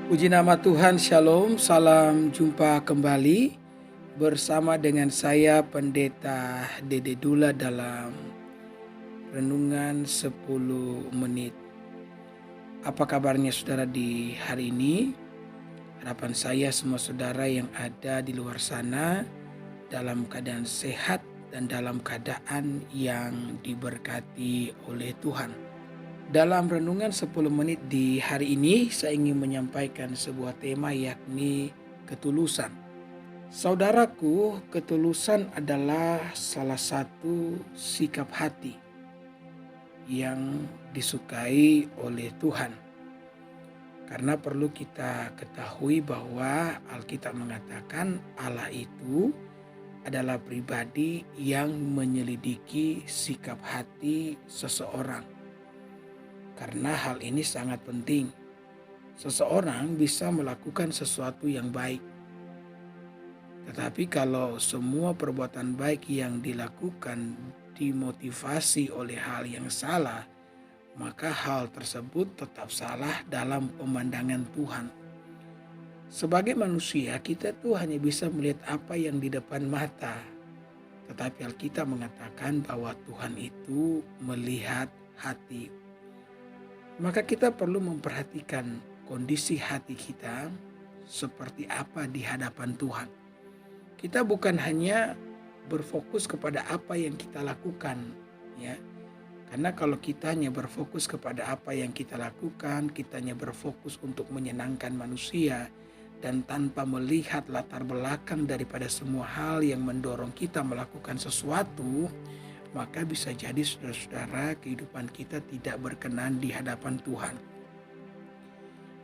Puji nama Tuhan, Shalom, salam jumpa kembali bersama dengan saya Pendeta Dede Dula dalam Renungan 10 Menit. Apa kabarnya saudara di hari ini? Harapan saya semua saudara yang ada di luar sana dalam keadaan sehat dan dalam keadaan yang diberkati oleh Tuhan. Dalam renungan 10 menit di hari ini, saya ingin menyampaikan sebuah tema yakni ketulusan. Saudaraku, ketulusan adalah salah satu sikap hati yang disukai oleh Tuhan. Karena perlu kita ketahui bahwa Alkitab mengatakan Allah itu adalah pribadi yang menyelidiki sikap hati seseorang. Karena hal ini sangat penting. Seseorang bisa melakukan sesuatu yang baik. Tetapi kalau semua perbuatan baik yang dilakukan dimotivasi oleh hal yang salah, maka hal tersebut tetap salah dalam pemandangan Tuhan. Sebagai manusia, kita tuh hanya bisa melihat apa yang di depan mata. Tetapi Alkitab mengatakan bahwa Tuhan itu melihat hati. Maka kita perlu memperhatikan kondisi hati kita seperti apa di hadapan Tuhan. Kita bukan hanya berfokus kepada apa yang kita lakukan, ya. Karena kalau kita hanya berfokus kepada apa yang kita lakukan, kita hanya berfokus untuk menyenangkan manusia dan tanpa melihat latar belakang daripada semua hal yang mendorong kita melakukan sesuatu, maka bisa jadi saudara-saudara kehidupan kita tidak berkenan di hadapan Tuhan.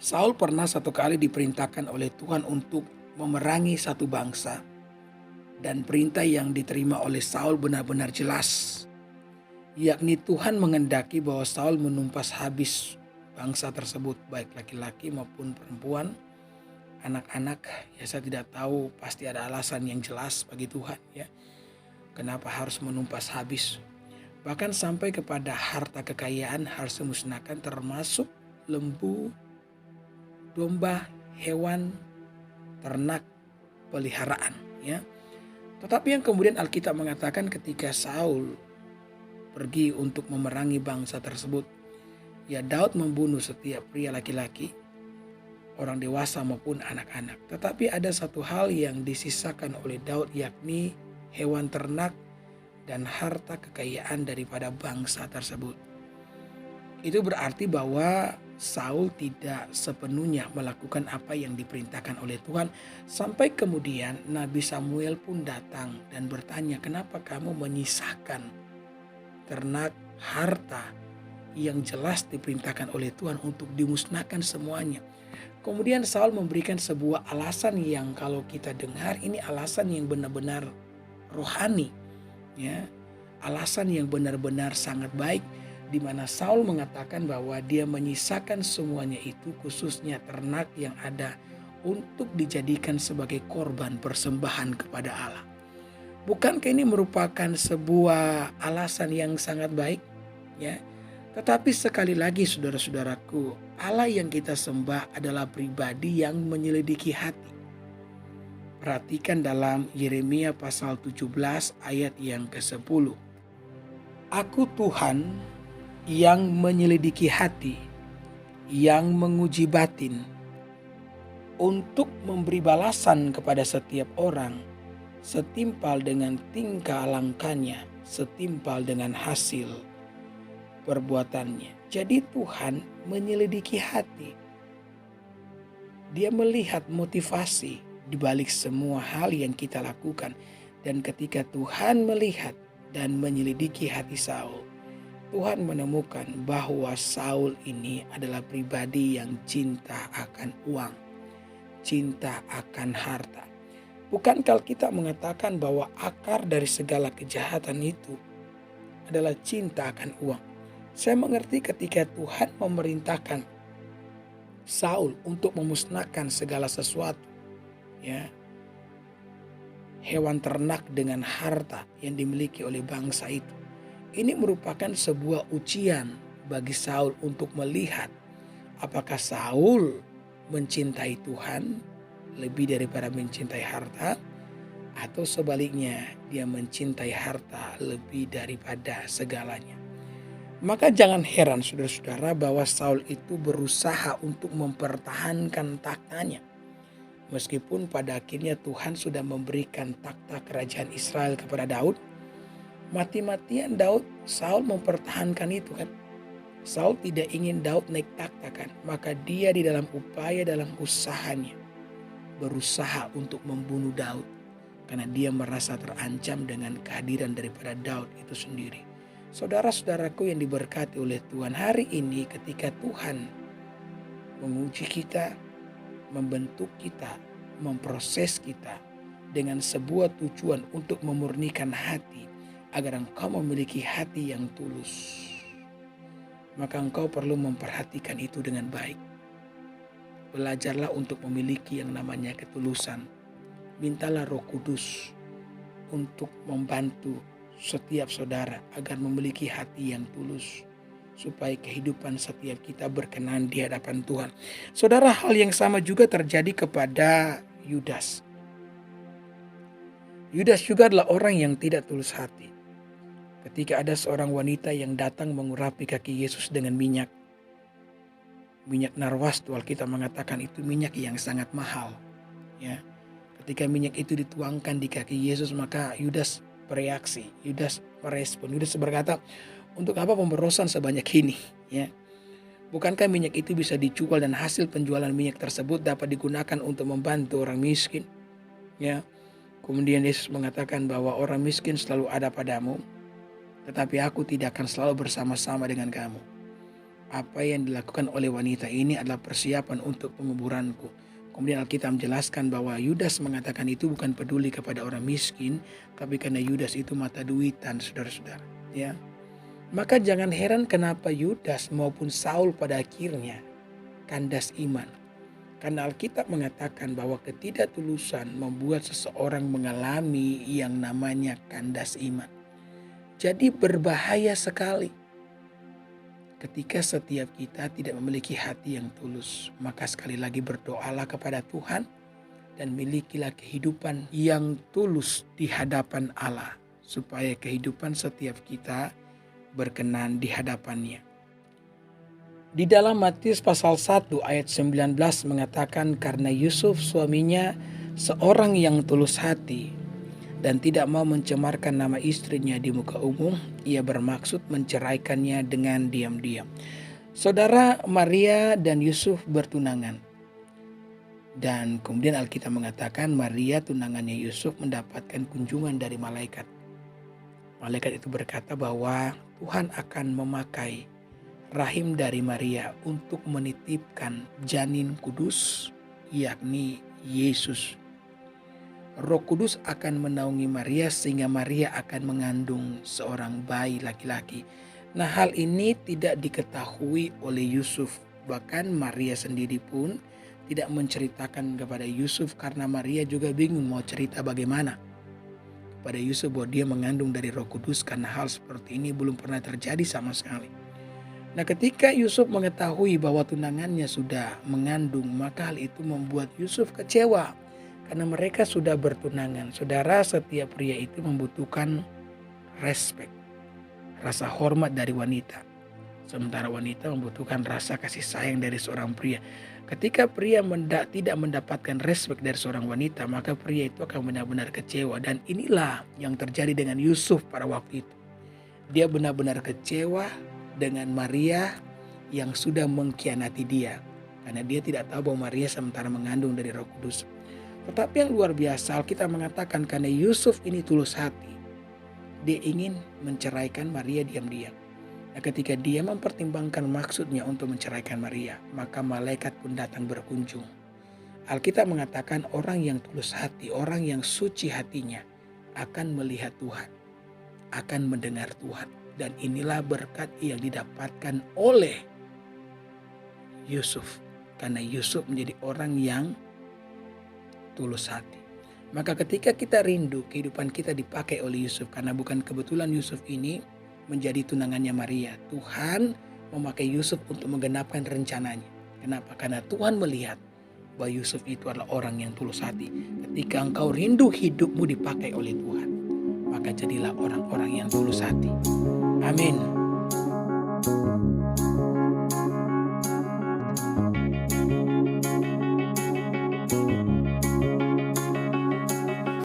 Saul pernah satu kali diperintahkan oleh Tuhan untuk memerangi satu bangsa. Dan perintah yang diterima oleh Saul benar-benar jelas. Yakni Tuhan menghendaki bahwa Saul menumpas habis bangsa tersebut, baik laki-laki maupun perempuan, anak-anak. Ya, saya tidak tahu, pasti ada alasan yang jelas bagi Tuhan, ya. Kenapa harus menumpas habis? Bahkan sampai kepada harta kekayaan harus dimusnahkan, termasuk lembu, domba, hewan, ternak, peliharaan. Ya. Tetapi yang kemudian Alkitab mengatakan ketika Saul pergi untuk memerangi bangsa tersebut, ya Daud membunuh setiap pria laki-laki, orang dewasa maupun anak-anak. Tetapi ada satu hal yang disisakan oleh Daud, yakni hewan ternak dan harta kekayaan daripada bangsa tersebut. Itu berarti bahwa Saul tidak sepenuhnya melakukan apa yang diperintahkan oleh Tuhan. Sampai kemudian Nabi Samuel pun datang dan bertanya, kenapa kamu menyisakan ternak, harta yang jelas diperintahkan oleh Tuhan untuk dimusnahkan semuanya. Kemudian Saul memberikan sebuah alasan yang kalau kita dengar ini alasan yang benar-benar rohani, ya, alasan yang benar-benar sangat baik, di mana Saul mengatakan bahwa dia menyisakan semuanya itu, khususnya ternak yang ada, untuk dijadikan sebagai korban persembahan kepada Allah. Bukankah ini merupakan sebuah alasan yang sangat baik, ya? Tetapi sekali lagi saudara-saudaraku, Allah yang kita sembah adalah pribadi yang menyelidiki hati. Perhatikan dalam Yeremia pasal 17 ayat yang ke-10. Aku Tuhan yang menyelidiki hati, yang menguji batin, untuk memberi balasan kepada setiap orang setimpal dengan tingkah langkahnya, setimpal dengan hasil perbuatannya. Jadi Tuhan menyelidiki hati. Dia melihat motivasi di balik semua hal yang kita lakukan. Dan ketika Tuhan melihat dan menyelidiki hati Saul, Tuhan menemukan bahwa Saul ini adalah pribadi yang cinta akan uang, cinta akan harta. Bukankah kita mengatakan bahwa akar dari segala kejahatan itu adalah cinta akan uang? Saya mengerti ketika Tuhan memerintahkan Saul untuk memusnahkan segala sesuatu, ya, hewan ternak dengan harta yang dimiliki oleh bangsa itu. Ini merupakan sebuah ujian bagi Saul untuk melihat apakah Saul mencintai Tuhan lebih daripada mencintai harta, atau sebaliknya dia mencintai harta lebih daripada segalanya. Maka jangan heran saudara-saudara bahwa Saul itu berusaha untuk mempertahankan taktanya. Meskipun pada akhirnya Tuhan sudah memberikan takhta kerajaan Israel kepada Daud, mati-matian Saul mempertahankan itu kan. Saul tidak ingin Daud naik takhta kan, maka dia di dalam usahanya berusaha untuk membunuh Daud karena dia merasa terancam dengan kehadiran daripada Daud itu sendiri. Saudara-saudaraku yang diberkati oleh Tuhan, hari ini ketika Tuhan menguji kita, membentuk kita, memproses kita dengan sebuah tujuan untuk memurnikan hati agar engkau memiliki hati yang tulus, maka engkau perlu memperhatikan itu dengan baik. Belajarlah untuk memiliki yang namanya ketulusan. Mintalah Roh Kudus untuk membantu setiap saudara agar memiliki hati yang tulus, supaya kehidupan setiap kita berkenan di hadapan Tuhan. Saudara, hal yang sama juga terjadi kepada Yudas. Yudas juga adalah orang yang tidak tulus hati. Ketika ada seorang wanita yang datang mengurapi kaki Yesus dengan minyak narwastu, Alkitab mengatakan itu minyak yang sangat mahal. Ya, ketika minyak itu dituangkan di kaki Yesus, maka Yudas bereaksi, Yudas merespon. Yudas berkata, untuk apa pemborosan sebanyak ini? Ya, bukankah minyak itu bisa dijual dan hasil penjualan minyak tersebut dapat digunakan untuk membantu orang miskin? Ya, kemudian Yesus mengatakan bahwa orang miskin selalu ada padamu, tetapi aku tidak akan selalu bersama-sama dengan kamu. Apa yang dilakukan oleh wanita ini adalah persiapan untuk penguburanku. Kemudian Alkitab menjelaskan bahwa Yudas mengatakan itu bukan peduli kepada orang miskin, tapi karena Yudas itu mata duitan, saudara-saudara. Ya, maka jangan heran kenapa Yudas maupun Saul pada akhirnya kandas iman. Karena Alkitab mengatakan bahwa ketidaktulusan membuat seseorang mengalami yang namanya kandas iman. Jadi berbahaya sekali ketika setiap kita tidak memiliki hati yang tulus. Maka sekali lagi berdoalah kepada Tuhan dan milikilah kehidupan yang tulus di hadapan Allah, supaya kehidupan setiap kita berkenan di hadapannya. Di dalam Matius pasal 1 ayat 19 mengatakan, karena Yusuf suaminya seorang yang tulus hati dan tidak mau mencemarkan nama istrinya di muka umum, ia bermaksud menceraikannya dengan diam-diam. Saudara, Maria dan Yusuf bertunangan. Dan kemudian Alkitab mengatakan Maria tunangannya Yusuf mendapatkan kunjungan dari malaikat. Malaikat itu berkata bahwa Tuhan akan memakai rahim dari Maria untuk menitipkan janin kudus, yakni Yesus. Roh Kudus akan menaungi Maria sehingga Maria akan mengandung seorang bayi laki-laki. Nah, hal ini tidak diketahui oleh Yusuf. Bahkan Maria sendiri pun tidak menceritakan kepada Yusuf karena Maria juga bingung mau cerita bagaimana pada Yusuf bahwa dia mengandung dari Roh Kudus, karena hal seperti ini belum pernah terjadi sama sekali. Nah, ketika Yusuf mengetahui bahwa tunangannya sudah mengandung, maka hal itu membuat Yusuf kecewa karena mereka sudah bertunangan. Saudara, setiap pria itu membutuhkan respek, rasa hormat dari wanita. Sementara wanita membutuhkan rasa kasih sayang dari seorang pria. Ketika pria tidak mendapatkan respek dari seorang wanita, maka pria itu akan benar-benar kecewa. Dan inilah yang terjadi dengan Yusuf pada waktu itu. Dia benar-benar kecewa dengan Maria yang sudah mengkhianati dia, karena dia tidak tahu bahwa Maria sementara mengandung dari Roh Kudus. Tetapi yang luar biasa, kita mengatakan karena Yusuf ini tulus hati, dia ingin menceraikan Maria diam-diam. Nah, ketika dia mempertimbangkan maksudnya untuk menceraikan Maria, maka malaikat pun datang berkunjung. Alkitab mengatakan orang yang tulus hati, orang yang suci hatinya akan melihat Tuhan, akan mendengar Tuhan. Dan inilah berkat yang didapatkan oleh Yusuf, karena Yusuf menjadi orang yang tulus hati. Maka ketika kita rindu kehidupan kita dipakai oleh Yusuf, karena bukan kebetulan Yusuf ini menjadi tunangannya Maria. Tuhan memakai Yusuf untuk menggenapkan rencananya. Kenapa? Karena Tuhan melihat bahwa Yusuf itu adalah orang yang tulus hati. Ketika engkau rindu hidupmu dipakai oleh Tuhan, maka jadilah orang-orang yang tulus hati. Amin.